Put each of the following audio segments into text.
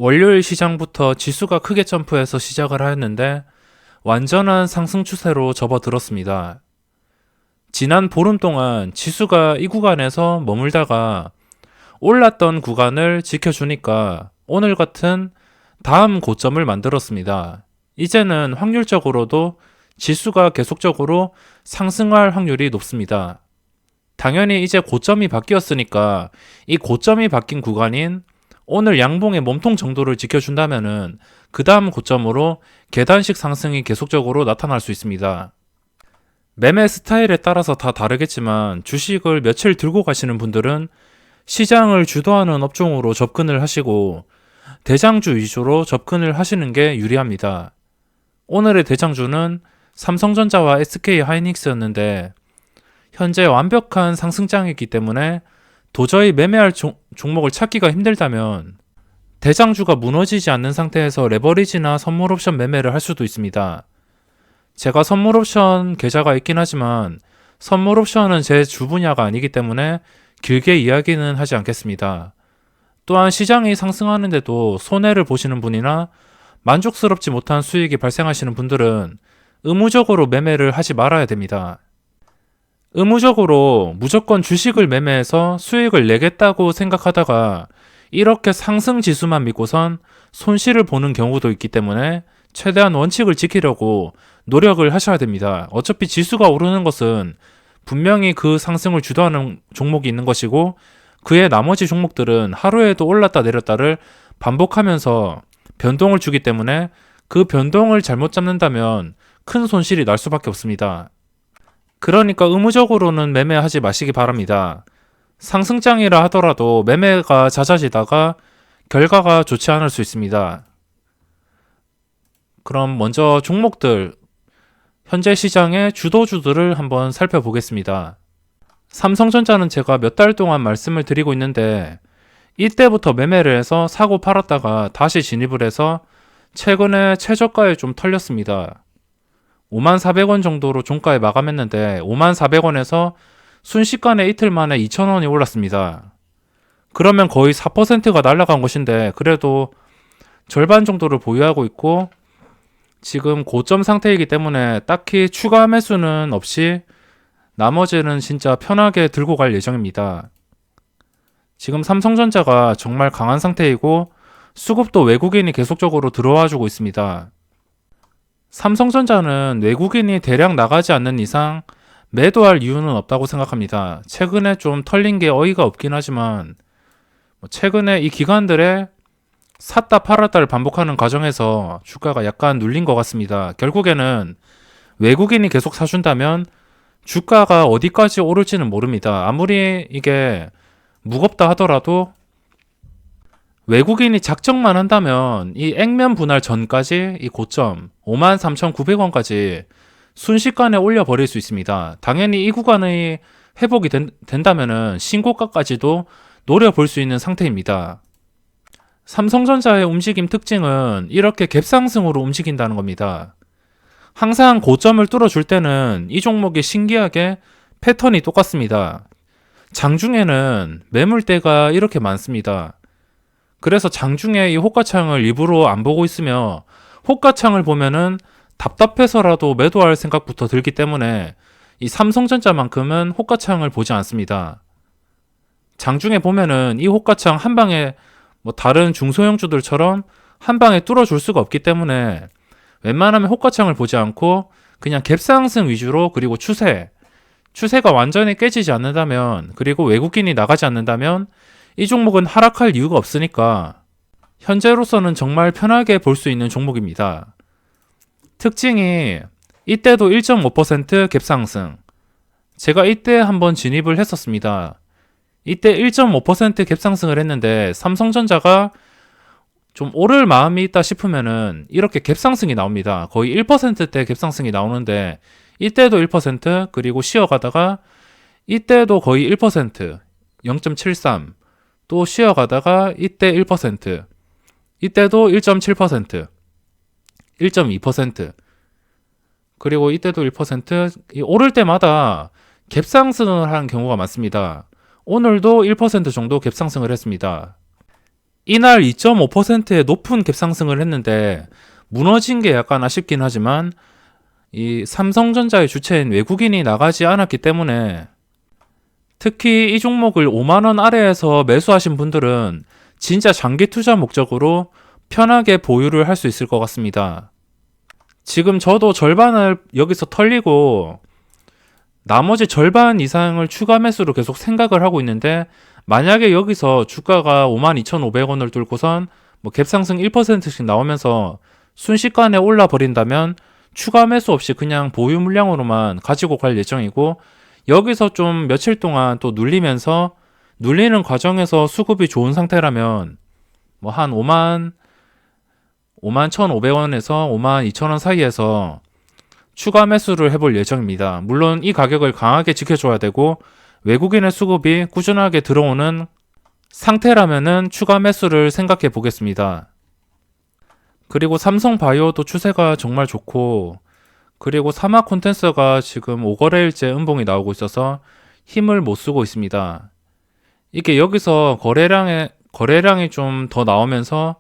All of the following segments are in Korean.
월요일 시장부터 지수가 크게 점프해서 시작을 하였는데 완전한 상승 추세로 접어들었습니다. 지난 보름 동안 지수가 이 구간에서 머물다가 올랐던 구간을 지켜주니까 오늘 같은 다음 고점을 만들었습니다. 이제는 확률적으로도 지수가 계속적으로 상승할 확률이 높습니다. 당연히 이제 고점이 바뀌었으니까 이 고점이 바뀐 구간인 오늘 양봉의 몸통 정도를 지켜준다면은 그 다음 고점으로 계단식 상승이 계속적으로 나타날 수 있습니다. 매매 스타일에 따라서 다 다르겠지만 주식을 며칠 들고 가시는 분들은 시장을 주도하는 업종으로 접근을 하시고 대장주 위주로 접근을 하시는 게 유리합니다. 오늘의 대장주는 삼성전자와 SK하이닉스였는데 현재 완벽한 상승장이기 때문에 도저히 매매할 종목을 찾기가 힘들다면 대장주가 무너지지 않는 상태에서 레버리지나 선물 옵션 매매를 할 수도 있습니다. 제가 선물 옵션 계좌가 있긴 하지만 선물 옵션은 제 주 분야가 아니기 때문에 길게 이야기는 하지 않겠습니다. 또한 시장이 상승하는데도 손해를 보시는 분이나 만족스럽지 못한 수익이 발생하시는 분들은 의무적으로 매매를 하지 말아야 됩니다. 의무적으로 무조건 주식을 매매해서 수익을 내겠다고 생각하다가 이렇게 상승 지수만 믿고선 손실을 보는 경우도 있기 때문에 최대한 원칙을 지키려고 노력을 하셔야 됩니다. 어차피 지수가 오르는 것은 분명히 그 상승을 주도하는 종목이 있는 것이고 그의 나머지 종목들은 하루에도 올랐다 내렸다를 반복하면서 변동을 주기 때문에 그 변동을 잘못 잡는다면 큰 손실이 날 수밖에 없습니다. 그러니까 의무적으로는 매매하지 마시기 바랍니다. 상승장이라 하더라도 매매가 잦아지다가 결과가 좋지 않을 수 있습니다. 그럼 먼저 종목들, 현재 시장의 주도주들을 한번 살펴보겠습니다. 삼성전자는 제가 몇 달 동안 말씀을 드리고 있는데 이때부터 매매를 해서 사고 팔았다가 다시 진입을 해서 최근에 최저가에 좀 털렸습니다. 54,000원 정도로 종가에 마감했는데 54,000원에서 순식간에 이틀 만에 2,000원이 올랐습니다. 그러면 거의 4%가 날아간 것인데 그래도 절반 정도를 보유하고 있고 지금 고점 상태이기 때문에 딱히 추가 매수는 없이 나머지는 진짜 편하게 들고 갈 예정입니다. 지금 삼성전자가 정말 강한 상태이고 수급도 외국인이 계속적으로 들어와 주고 있습니다. 삼성전자는 외국인이 대량 나가지 않는 이상 매도할 이유는 없다고 생각합니다. 최근에 좀 털린 게 어이가 없긴 하지만 최근에 이 기관들의 샀다 팔았다를 반복하는 과정에서 주가가 약간 눌린 것 같습니다. 결국에는 외국인이 계속 사준다면 주가가 어디까지 오를지는 모릅니다. 아무리 이게 무겁다 하더라도 외국인이 작정만 한다면 이 액면 분할 전까지 이 고점 53,900원까지 순식간에 올려버릴 수 있습니다. 당연히 이 구간의 회복이 된다면 신고가까지도 노려볼 수 있는 상태입니다. 삼성전자의 움직임 특징은 이렇게 갭상승으로 움직인다는 겁니다. 항상 고점을 뚫어줄 때는 이 종목이 신기하게 패턴이 똑같습니다. 장중에는 매물대가 이렇게 많습니다. 그래서 장중에 이 호가창을 일부러 안 보고 있으며 호가창을 보면은 답답해서라도 매도할 생각부터 들기 때문에 이 삼성전자만큼은 호가창을 보지 않습니다. 장중에 보면은 이 호가창 한 방에 다른 중소형주들처럼 한 방에 뚫어줄 수가 없기 때문에 웬만하면 호가창을 보지 않고 그냥 갭상승 위주로 그리고 추세가 완전히 깨지지 않는다면 그리고 외국인이 나가지 않는다면 이 종목은 하락할 이유가 없으니까 현재로서는 정말 편하게 볼 수 있는 종목입니다. 특징이 이때도 1.5% 갭상승. 제가 이때 한번 진입을 했었습니다. 이때 1.5% 갭상승을 했는데 삼성전자가 좀 오를 마음이 있다 싶으면은 이렇게 갭상승이 나옵니다. 거의 1%대 갭상승이 나오는데 이때도 1% 그리고 쉬어가다가 이때도 거의 1% 0.73 또 쉬어가다가 이때 1% 이때도 1.7% 1.2% 그리고 이때도 1% 오를 때마다 갭상승을 하는 경우가 많습니다. 오늘도 1% 정도 갭상승을 했습니다. 이날 2.5%의 높은 갭상승을 했는데 무너진 게 약간 아쉽긴 하지만 이 삼성전자의 주체인 외국인이 나가지 않았기 때문에 특히 이 종목을 5만원 아래에서 매수하신 분들은 진짜 장기 투자 목적으로 편하게 보유를 할 수 있을 것 같습니다. 지금 저도 절반을 여기서 털리고 나머지 절반 이상을 추가 매수로 계속 생각을 하고 있는데, 만약에 여기서 주가가 52,500원을 뚫고선 뭐 갭상승 1%씩 나오면서 순식간에 올라 버린다면 추가 매수 없이 그냥 보유 물량으로만 가지고 갈 예정이고, 여기서 좀 며칠 동안 또 눌리는 과정에서 수급이 좋은 상태라면 뭐 한 51,500원에서 52,000원 사이에서 추가 매수를 해볼 예정입니다. 물론 이 가격을 강하게 지켜줘야 되고 외국인의 수급이 꾸준하게 들어오는 상태라면은 추가 매수를 생각해 보겠습니다. 그리고 삼성바이오도 추세가 정말 좋고, 그리고 사마 콘텐츠가 지금 5거래일째 음봉이 나오고 있어서 힘을 못 쓰고 있습니다. 이게 여기서 거래량이 좀 더 나오면서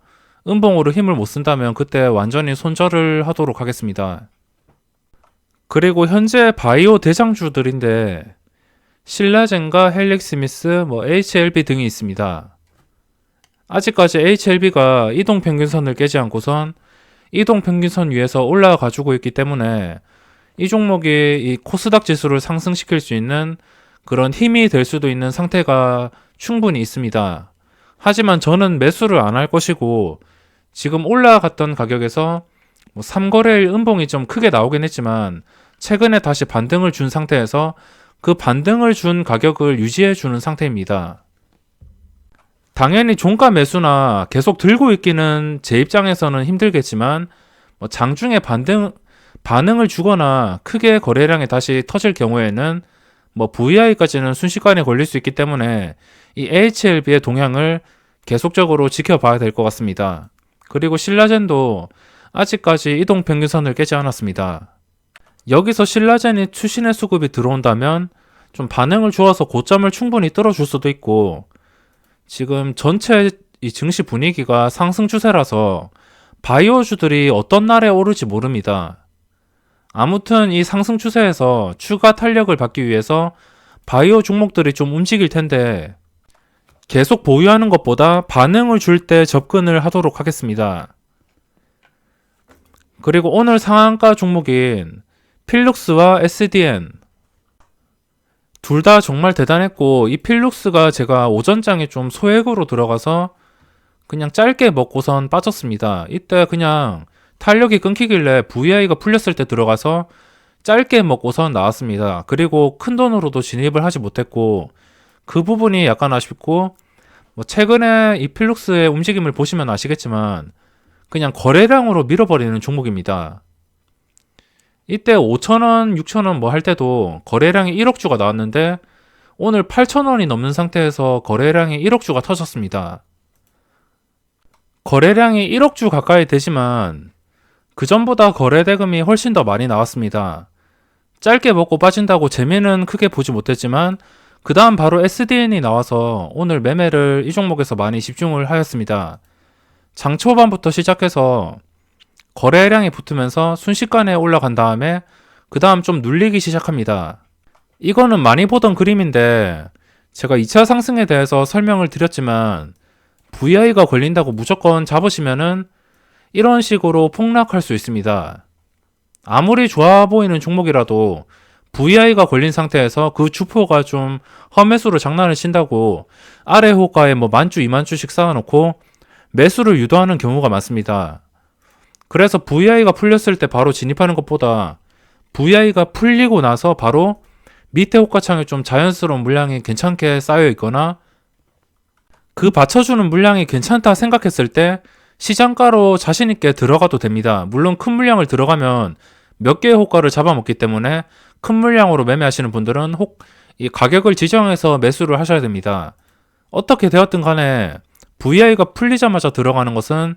음봉으로 힘을 못 쓴다면 그때 완전히 손절을 하도록 하겠습니다. 그리고 현재 바이오 대장주들인데 신라젠과 헬릭스미스, HLB 등이 있습니다. 아직까지 HLB가 이동평균선을 깨지 않고선 이동평균선 위에서 올라가주고 있기 때문에 이 종목이 이 코스닥 지수를 상승시킬 수 있는 그런 힘이 될 수도 있는 상태가 충분히 있습니다. 하지만 저는 매수를 안 할 것이고, 지금 올라갔던 가격에서 3거래일 음봉이 좀 크게 나오긴 했지만 최근에 다시 반등을 준 상태에서 그 반등을 준 가격을 유지해 주는 상태입니다. 당연히 종가 매수나 계속 들고 있기는 제 입장에서는 힘들겠지만 장중에 반응을 주거나 크게 거래량이 다시 터질 경우에는 VI까지는 순식간에 걸릴 수 있기 때문에 이 HLB의 동향을 계속적으로 지켜봐야 될 것 같습니다. 그리고 신라젠도 아직까지 이동평균선을 깨지 않았습니다. 여기서 신라젠이 추신의 수급이 들어온다면 좀 반응을 주어서 고점을 충분히 뚫어줄 수도 있고, 지금 전체 이 증시 분위기가 상승 추세라서 바이오주들이 어떤 날에 오를지 모릅니다. 아무튼 이 상승 추세에서 추가 탄력을 받기 위해서 바이오 종목들이 좀 움직일 텐데 계속 보유하는 것보다 반응을 줄 때 접근을 하도록 하겠습니다. 그리고 오늘 상한가 종목인 필룩스와 SDN 둘 다 정말 대단했고, 이 필룩스가 제가 오전장에 좀 소액으로 들어가서 그냥 짧게 먹고선 빠졌습니다. 이때 그냥 탄력이 끊기길래 VI가 풀렸을 때 들어가서 짧게 먹고선 나왔습니다. 그리고 큰 돈으로도 진입을 하지 못했고, 그 부분이 약간 아쉽고, 최근에 이 필룩스의 움직임을 보시면 아시겠지만 그냥 거래량으로 밀어버리는 종목입니다. 이때 5,000원, 6,000원 할 때도 거래량이 1억 주가 나왔는데 오늘 8,000원이 넘는 상태에서 거래량이 1억 주가 터졌습니다. 거래량이 1억 주 가까이 되지만 그 전보다 거래 대금이 훨씬 더 많이 나왔습니다. 짧게 먹고 빠진다고 재미는 크게 보지 못했지만 그 다음 바로 SDN이 나와서 오늘 매매를 이 종목에서 많이 집중을 하였습니다. 장 초반부터 시작해서 거래량이 붙으면서 순식간에 올라간 다음에 그 다음 좀 눌리기 시작합니다. 이거는 많이 보던 그림인데 제가 2차 상승에 대해서 설명을 드렸지만 VI가 걸린다고 무조건 잡으시면은 이런 식으로 폭락할 수 있습니다. 아무리 좋아 보이는 종목이라도 VI가 걸린 상태에서 그 주포가 좀 험매수로 장난을 친다고 아래 호가에 10,000주, 20,000주씩 쌓아놓고 매수를 유도하는 경우가 많습니다. 그래서 VI가 풀렸을 때 바로 진입하는 것보다 VI가 풀리고 나서 바로 밑에 호가창에 좀 자연스러운 물량이 괜찮게 쌓여 있거나 그 받쳐주는 물량이 괜찮다 생각했을 때 시장가로 자신있게 들어가도 됩니다. 물론 큰 물량을 들어가면 몇 개의 호가를 잡아먹기 때문에 큰 물량으로 매매하시는 분들은 이 가격을 지정해서 매수를 하셔야 됩니다. 어떻게 되었든 간에 VI가 풀리자마자 들어가는 것은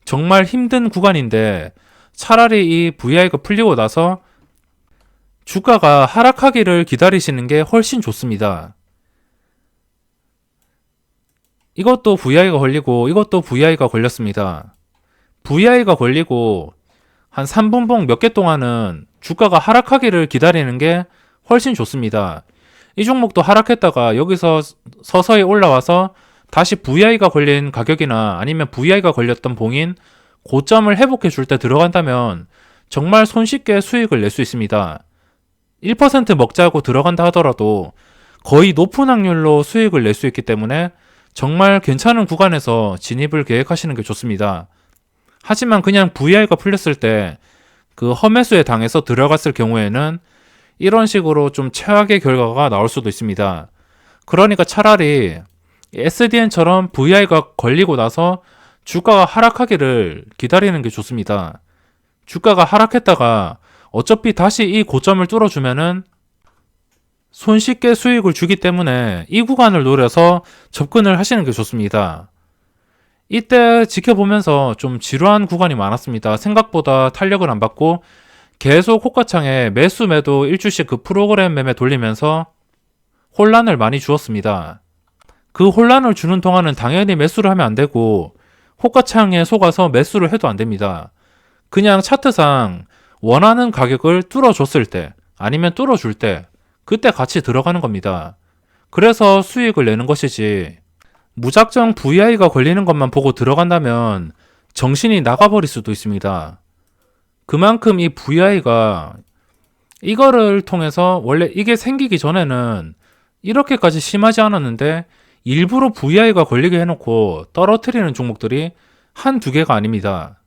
정말 힘든 구간인데 차라리 이 VI가 풀리고 나서 주가가 하락하기를 기다리시는 게 훨씬 좋습니다. 이것도 VI가 걸리고 이것도 VI가 걸렸습니다. VI가 걸리고 한 3분봉 몇 개 동안은 주가가 하락하기를 기다리는 게 훨씬 좋습니다. 이 종목도 하락했다가 여기서 서서히 올라와서 다시 VI가 걸린 가격이나 아니면 VI가 걸렸던 봉인 고점을 회복해 줄 때 들어간다면 정말 손쉽게 수익을 낼 수 있습니다. 1% 먹자고 들어간다 하더라도 거의 높은 확률로 수익을 낼 수 있기 때문에 정말 괜찮은 구간에서 진입을 계획하시는 게 좋습니다. 하지만 그냥 VI가 풀렸을 때 그 험매수에 당해서 들어갔을 경우에는 이런 식으로 좀 최악의 결과가 나올 수도 있습니다. 그러니까 차라리 SDN처럼 VI가 걸리고 나서 주가가 하락하기를 기다리는 게 좋습니다. 주가가 하락했다가 어차피 다시 이 고점을 뚫어주면은 손쉽게 수익을 주기 때문에 이 구간을 노려서 접근을 하시는 게 좋습니다. 이때 지켜보면서 좀 지루한 구간이 많았습니다. 생각보다 탄력을 안 받고 계속 호가창에 매수 매도 일주씩 그 프로그램 매매 돌리면서 혼란을 많이 주었습니다. 그 혼란을 주는 동안은 당연히 매수를 하면 안 되고 호가창에 속아서 매수를 해도 안 됩니다. 그냥 차트상 원하는 가격을 뚫어줬을 때 아니면 뚫어줄 때 그때 같이 들어가는 겁니다. 그래서 수익을 내는 것이지 무작정 VI가 걸리는 것만 보고 들어간다면 정신이 나가버릴 수도 있습니다. 그만큼 이 VI가 이거를 통해서 원래 이게 생기기 전에는 이렇게까지 심하지 않았는데 일부러 VI가 걸리게 해놓고 떨어뜨리는 종목들이 한두 개가 아닙니다.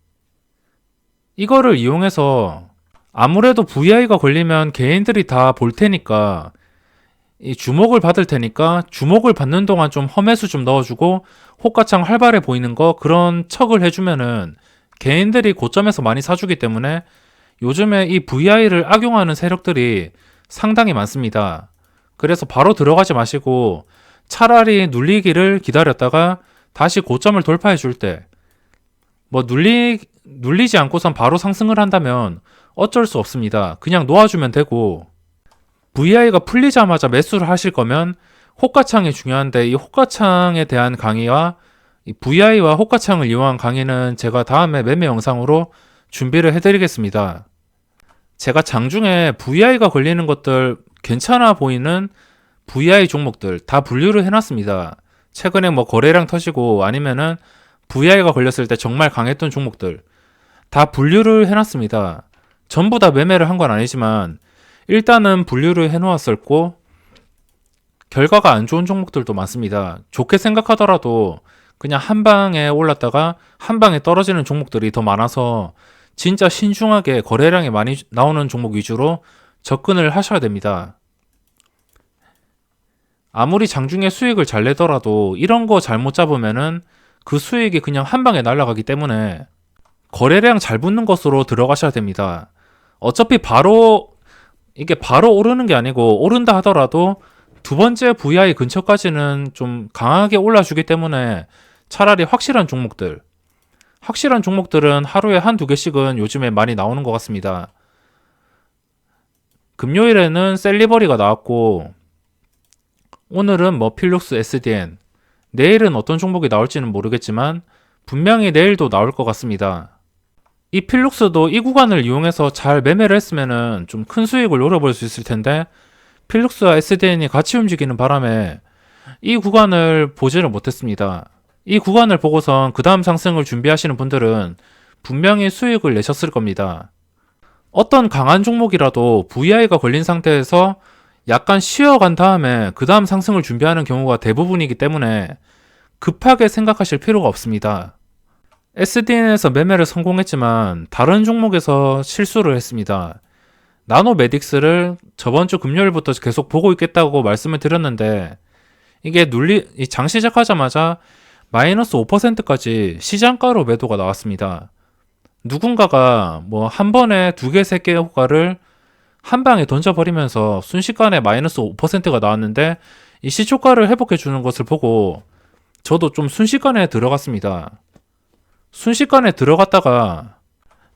이거를 이용해서 아무래도 VI가 걸리면 개인들이 다 볼 테니까 이 주목을 받을 테니까 주목을 받는 동안 좀 험매수 좀 넣어주고 호가창 활발해 보이는 거 그런 척을 해주면은 개인들이 고점에서 많이 사주기 때문에 요즘에 이 VI를 악용하는 세력들이 상당히 많습니다. 그래서 바로 들어가지 마시고 차라리 눌리기를 기다렸다가 다시 고점을 돌파해 줄 때 뭐 눌리지 않고선 바로 상승을 한다면 어쩔 수 없습니다. 그냥 놓아주면 되고 VI가 풀리자마자 매수를 하실 거면 호가창이 중요한데 이 호가창에 대한 강의와 이 VI와 호가창을 이용한 강의는 제가 다음에 매매 영상으로 준비를 해드리겠습니다. 제가 장중에 VI가 걸리는 것들 괜찮아 보이는 VI 종목들 다 분류를 해놨습니다. 최근에 뭐 거래량 터지고 아니면은 VI가 걸렸을 때 정말 강했던 종목들 다 분류를 해놨습니다. 전부 다 매매를 한 건 아니지만 일단은 분류를 해놓았었고 결과가 안 좋은 종목들도 많습니다. 좋게 생각하더라도 그냥 한 방에 올랐다가 한 방에 떨어지는 종목들이 더 많아서 진짜 신중하게 거래량이 많이 나오는 종목 위주로 접근을 하셔야 됩니다. 아무리 장중에 수익을 잘 내더라도 이런 거 잘못 잡으면은 그 수익이 그냥 한 방에 날아가기 때문에 거래량 잘 붙는 것으로 들어가셔야 됩니다. 어차피 이게 바로 오르는 게 아니고 오른다 하더라도 두 번째 VI 근처까지는 좀 강하게 올라주기 때문에 차라리 확실한 종목들은 하루에 한두 개씩은 요즘에 많이 나오는 것 같습니다. 금요일에는 셀리버리가 나왔고 오늘은 뭐 필룩스 SDN 내일은 어떤 종목이 나올지는 모르겠지만 분명히 내일도 나올 것 같습니다. 이 필룩스도 이 구간을 이용해서 잘 매매를 했으면 좀 큰 수익을 노려볼 수 있을 텐데 필룩스와 SDN이 같이 움직이는 바람에 이 구간을 보지를 못했습니다. 이 구간을 보고선 그 다음 상승을 준비하시는 분들은 분명히 수익을 내셨을 겁니다. 어떤 강한 종목이라도 VI가 걸린 상태에서 약간 쉬어간 다음에 그 다음 상승을 준비하는 경우가 대부분이기 때문에 급하게 생각하실 필요가 없습니다. SDN에서 매매를 성공했지만 다른 종목에서 실수를 했습니다. 나노메딕스를 저번 주 금요일부터 계속 보고 있겠다고 말씀을 드렸는데 이게 장 시작하자마자 마이너스 5%까지 시장가로 매도가 나왔습니다. 누군가가 뭐 한 번에 두 개, 세 개의 호가를 한 방에 던져버리면서 순식간에 마이너스 5%가 나왔는데 이 시초가를 회복해 주는 것을 보고 저도 좀 순식간에 들어갔습니다. 순식간에 들어갔다가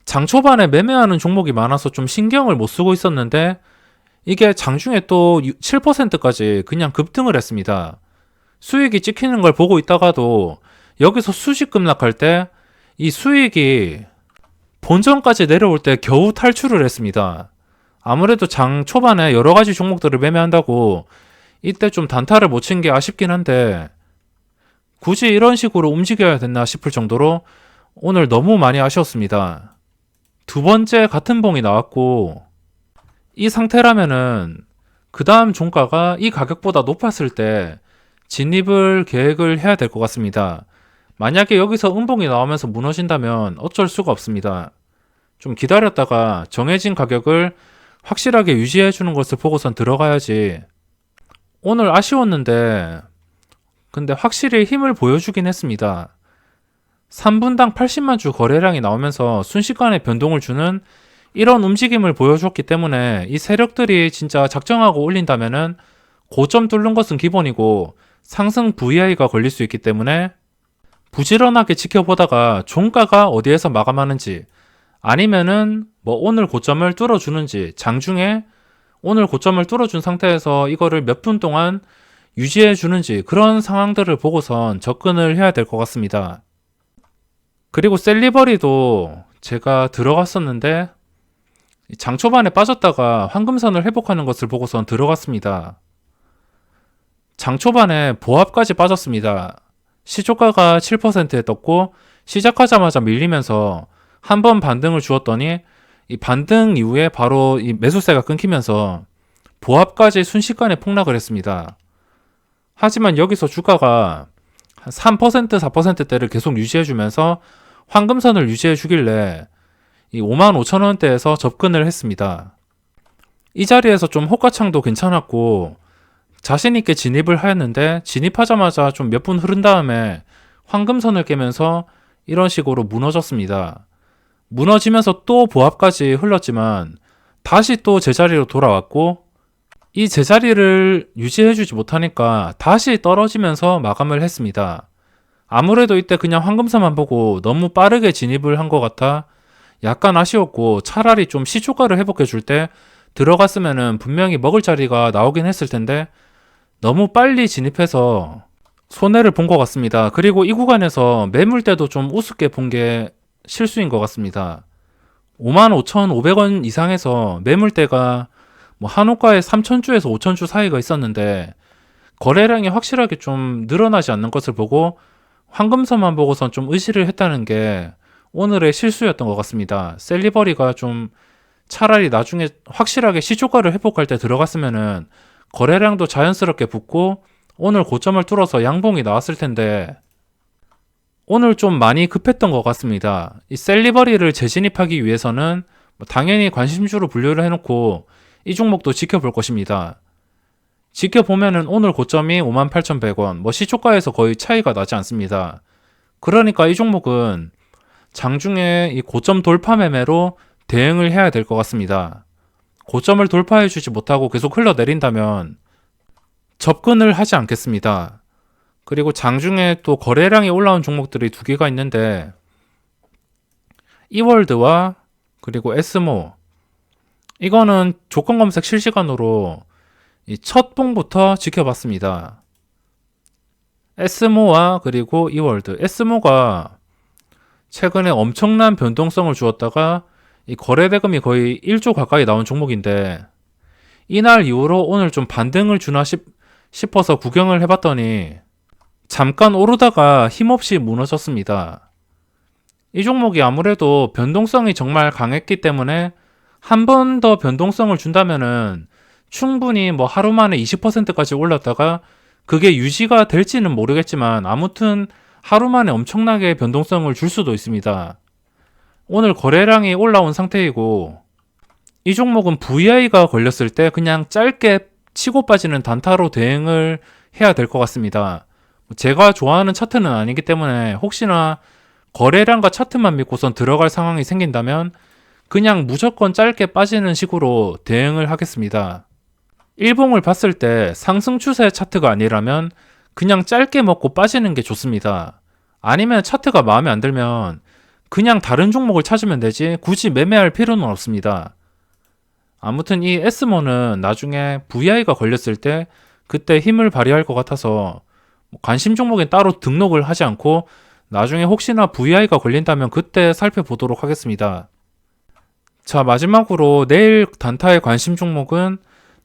장 초반에 매매하는 종목이 많아서 좀 신경을 못 쓰고 있었는데 이게 장중에 또 7%까지 그냥 급등을 했습니다. 수익이 찍히는 걸 보고 있다가도 여기서 수직 급락할 때 이 수익이 본전까지 내려올 때 겨우 탈출을 했습니다. 아무래도 장 초반에 여러 가지 종목들을 매매한다고 이때 좀 단타를 못 친 게 아쉽긴 한데 굳이 이런 식으로 움직여야 됐나 싶을 정도로 오늘 너무 많이 아쉬웠습니다. 두 번째 같은 봉이 나왔고 이 상태라면은 그 다음 종가가 이 가격보다 높았을 때 진입을 계획을 해야 될 것 같습니다. 만약에 여기서 음봉이 나오면서 무너진다면 어쩔 수가 없습니다. 좀 기다렸다가 정해진 가격을 확실하게 유지해 주는 것을 보고선 들어가야지. 오늘 아쉬웠는데 근데 확실히 힘을 보여주긴 했습니다. 3분당 80만 주 거래량이 나오면서 순식간에 변동을 주는 이런 움직임을 보여줬기 때문에 이 세력들이 진짜 작정하고 올린다면은 고점 뚫는 것은 기본이고 상승 VI가 걸릴 수 있기 때문에 부지런하게 지켜보다가 종가가 어디에서 마감하는지 아니면은 뭐 오늘 고점을 뚫어주는지 장중에 오늘 고점을 뚫어준 상태에서 이거를 몇 분 동안 유지해 주는지 그런 상황들을 보고선 접근을 해야 될 것 같습니다. 그리고 셀리버리도 제가 들어갔었는데 장 초반에 빠졌다가 황금선을 회복하는 것을 보고선 들어갔습니다. 장 초반에 보합까지 빠졌습니다. 시초가가 7%에 떴고 시작하자마자 밀리면서 한 번 반등을 주었더니 이 반등 이후에 바로 이 매수세가 끊기면서 보합까지 순식간에 폭락을 했습니다. 하지만 여기서 주가가 한 3%, 4%대를 계속 유지해주면서 황금선을 유지해주길래 이 55,000원대에서 접근을 했습니다. 이 자리에서 좀 호가창도 괜찮았고 자신있게 진입을 하였는데 진입하자마자 좀 몇 분 흐른 다음에 황금선을 깨면서 이런 식으로 무너졌습니다. 무너지면서 또 보합까지 흘렀지만 다시 또 제자리로 돌아왔고 이 제자리를 유지해주지 못하니까 다시 떨어지면서 마감을 했습니다. 아무래도 이때 그냥 황금선만 보고 너무 빠르게 진입을 한 것 같아 약간 아쉬웠고 차라리 좀 시초가를 회복해줄 때 들어갔으면은 분명히 먹을 자리가 나오긴 했을 텐데 너무 빨리 진입해서 손해를 본 것 같습니다. 그리고 이 구간에서 매물대도 좀 우습게 본 게 실수인 것 같습니다. 55,500원 이상에서 매물대가 뭐 한호가에 3,000주에서 5,000주 사이가 있었는데 거래량이 확실하게 좀 늘어나지 않는 것을 보고 황금선만 보고선 좀 의시를 했다는 게 오늘의 실수였던 것 같습니다. 셀리버리가 좀 차라리 나중에 확실하게 시초가를 회복할 때 들어갔으면은 거래량도 자연스럽게 붙고 오늘 고점을 뚫어서 양봉이 나왔을 텐데 오늘 좀 많이 급했던 것 같습니다. 이 셀리버리를 재진입하기 위해서는 당연히 관심주로 분류를 해놓고 이 종목도 지켜볼 것입니다. 지켜보면은 오늘 고점이 58,100원, 뭐 시초가에서 거의 차이가 나지 않습니다. 그러니까 이 종목은 장중에 이 고점 돌파 매매로 대응을 해야 될 것 같습니다. 고점을 돌파해주지 못하고 계속 흘러내린다면 접근을 하지 않겠습니다. 그리고 장중에 또 거래량이 올라온 종목들이 두 개가 있는데 이월드와 그리고 에스모 이거는 조건 검색 실시간으로 이 첫 봉부터 지켜봤습니다. 에스모와 그리고 이월드 에스모가 최근에 엄청난 변동성을 주었다가 이 거래 대금이 거의 1조 가까이 나온 종목인데 이날 이후로 오늘 좀 반등을 주나 싶어서 구경을 해봤더니 잠깐 오르다가 힘없이 무너졌습니다. 이 종목이 아무래도 변동성이 정말 강했기 때문에 한 번 더 변동성을 준다면은 충분히 뭐 하루 만에 20%까지 올랐다가 그게 유지가 될지는 모르겠지만 아무튼 하루 만에 엄청나게 변동성을 줄 수도 있습니다. 오늘 거래량이 올라온 상태이고 이 종목은 VI가 걸렸을 때 그냥 짧게 치고 빠지는 단타로 대응을 해야 될 것 같습니다. 제가 좋아하는 차트는 아니기 때문에 혹시나 거래량과 차트만 믿고선 들어갈 상황이 생긴다면 그냥 무조건 짧게 빠지는 식으로 대응을 하겠습니다. 일봉을 봤을 때 상승 추세 차트가 아니라면 그냥 짧게 먹고 빠지는 게 좋습니다. 아니면 차트가 마음에 안 들면 그냥 다른 종목을 찾으면 되지 굳이 매매할 필요는 없습니다. 아무튼 이 에스모는 나중에 VI가 걸렸을 때 그때 힘을 발휘할 것 같아서 관심 종목엔 따로 등록을 하지 않고 나중에 혹시나 VI가 걸린다면 그때 살펴보도록 하겠습니다. 자, 마지막으로 내일 단타의 관심 종목은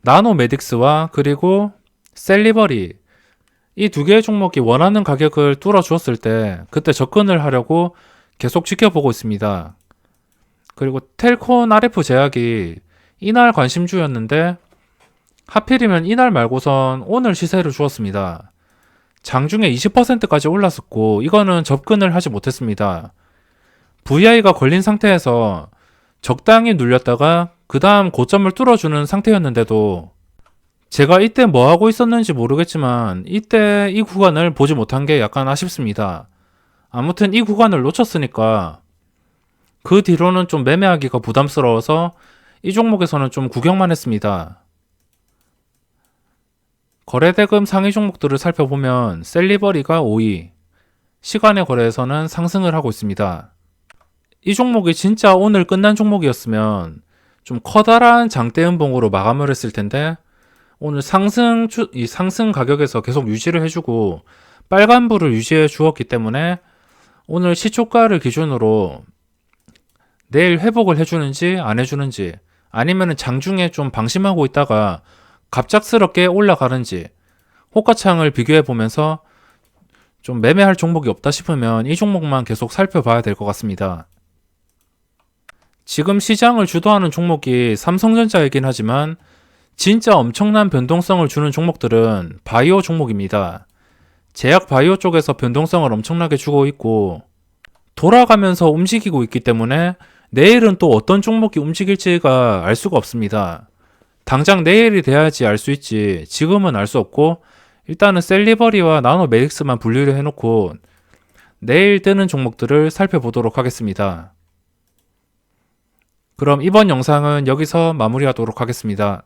나노메딕스와 그리고 셀리버리, 이 두 개의 종목이 원하는 가격을 뚫어 주었을 때 그때 접근을 하려고 계속 지켜보고 있습니다. 그리고 텔콘 RF 제약이 이날 관심주였는데 하필이면 이날 말고선 오늘 시세를 주었습니다. 장중에 20%까지 올랐었고 이거는 접근을 하지 못했습니다. VI가 걸린 상태에서 적당히 눌렸다가 그 다음 고점을 뚫어주는 상태였는데도 제가 이때 뭐 하고 있었는지 모르겠지만 이때 이 구간을 보지 못한 게 약간 아쉽습니다. 아무튼 이 구간을 놓쳤으니까 그 뒤로는 좀 매매하기가 부담스러워서 이 종목에서는 좀 구경만 했습니다. 거래대금 상위 종목들을 살펴보면 셀리버리가 5위, 시간의 거래에서는 상승을 하고 있습니다. 이 종목이 진짜 오늘 끝난 종목이었으면 좀 커다란 장대 음봉으로 마감을 했을 텐데 오늘 이 상승 가격에서 계속 유지를 해주고 빨간불을 유지해 주었기 때문에 오늘 시초가를 기준으로 내일 회복을 해주는지 안 해주는지 아니면 장중에 좀 방심하고 있다가 갑작스럽게 올라가는지 호가창을 비교해 보면서 좀 매매할 종목이 없다 싶으면 이 종목만 계속 살펴봐야 될 것 같습니다. 지금 시장을 주도하는 종목이 삼성전자이긴 하지만 진짜 엄청난 변동성을 주는 종목들은 바이오 종목입니다. 제약 바이오 쪽에서 변동성을 엄청나게 주고 있고 돌아가면서 움직이고 있기 때문에 내일은 또 어떤 종목이 움직일지가 알 수가 없습니다. 당장 내일이 돼야지 알 수 있지 지금은 알 수 없고 일단은 셀리버리와 나노메딕스만 분류를 해놓고 내일 뜨는 종목들을 살펴보도록 하겠습니다. 그럼 이번 영상은 여기서 마무리하도록 하겠습니다.